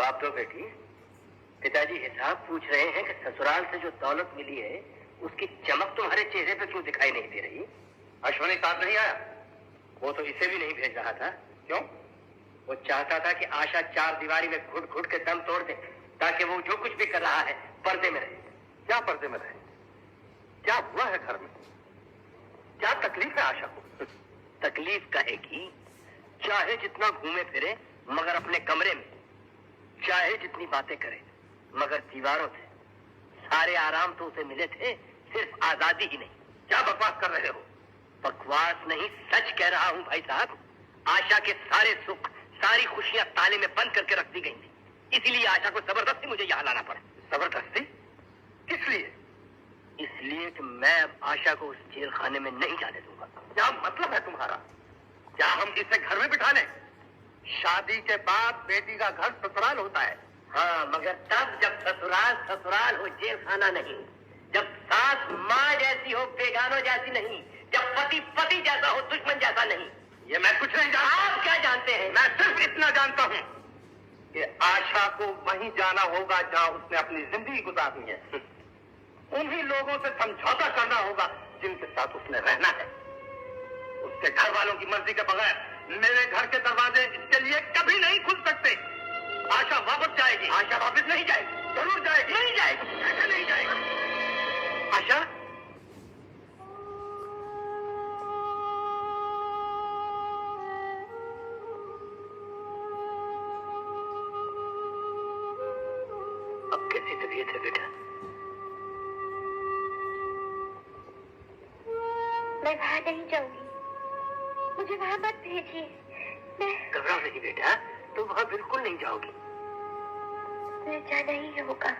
जवाब दो बेटी। पिताजी हिसाब पूछ रहे हैं कि ससुराल से जो दौलत मिली है उसकी चमक तुम्हारे चेहरे पे क्यों दिखाई नहीं दे रही? अश्वनी साथ नहीं आया? वो तो इसे भी नहीं भेज रहा था। क्यों? वो चाहता था कि आशा चार दीवारी में घुट घुट के दम तोड़ दे ताकि वो जो कुछ भी कर रहा है पर्दे में रहे। क्या पर्दे में रहे? क्या हुआ है घर में? क्या तकलीफ है आशा को? तकलीफ कहेगी, चाहे जितना घूमे फिरे मगर अपने कमरे में, चाहे जितनी बातें करे मगर दीवारों से। सारे आराम तो उसे मिले थे, सिर्फ आजादी ही नहीं। क्या बकवास कर रहे हो? बकवास नहीं, सच कह रहा हूं भाई साहब। आशा के सारे सुख, सारी खुशियां ताले में बंद करके रख दी गई थी, इसीलिए आशा को जबरदस्ती मुझे यहाँ लाना पड़ा। जबरदस्ती? किस लिए? इसलिए कि मैं अब आशा को उस जेल खाने में नहीं जाने दूंगा। क्या मतलब है तुम्हारा? क्या हम इसे घर में बिठा लें? शादी के बाद बेटी का घर ससुराल होता है। हाँ, मगर तब जब ससुराल ससुराल हो, जेल खाना नहीं। जब सास माँ जैसी हो, बेगानों जैसी नहीं। जब पति पति जैसा हो, दुश्मन जैसा नहीं। ये मैं कुछ नहीं जानता। आप क्या जानते हैं? मैं सिर्फ इतना जानता हूँ कि आशा को वहीं जाना होगा जहाँ उसने अपनी जिंदगी गुजारनी है। उन्हीं लोगों से समझौता करना होगा जिनके साथ उसने रहना है। उसके घर वालों की मर्जी के बगैर मेरे घर के दरवाजे इसके लिए कभी नहीं खुल सकते। आशा वापस जाएगी। आशा वापस नहीं जाएगी। जरूर जाएगी। नहीं जाएगी। ऐसे नहीं जाएगी। आशा, अब कैसी तबीयत है बेटा? मैं वहां नहीं जाऊंगी, मुझे वहां मत भेजिए। मैं घबराओ नहीं बेटा, तुम वहां बिल्कुल नहीं जाओगी। मुझे जाना ही होगा।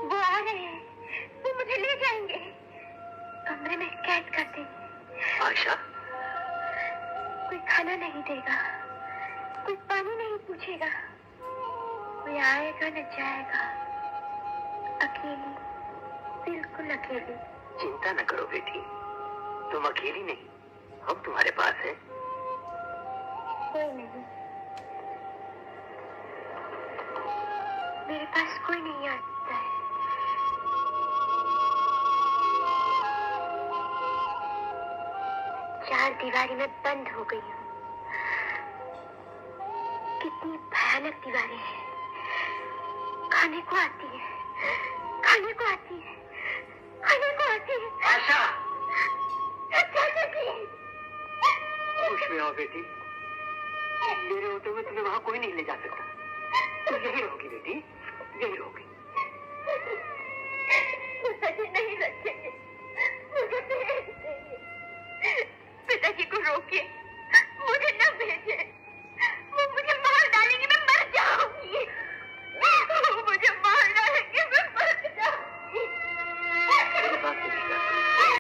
वो आ रहे हैं, वो मुझे ले जाएंगे, कमरे में कैद कर देंगे। आशा, कोई खाना नहीं देगा, कोई पानी नहीं पूछेगा, कोई आएगा न जाएगा। अकेली, बिल्कुल अकेली। चिंता न करो बेटी, तुम अकेली नहीं, हम तुम्हारे पास हैं। कोई नहीं, मेरे पास कोई नहीं आता है। चार दीवारी में बंद हो गई हूँ। कितनी भयानक दीवारें हैं। खाने को आती है, खाने को आती है, खाने को आती है। आशा, चाचा होश में आओ बेटी। मेरे होते हुए तुम्हें वहां कोई नहीं ले जा सकता। तुम यही रहोगी बेटी, यही रहोगी। मुझे नहीं रखेंगे, मुझे भेज देंगे। पिताजी को रोकिए।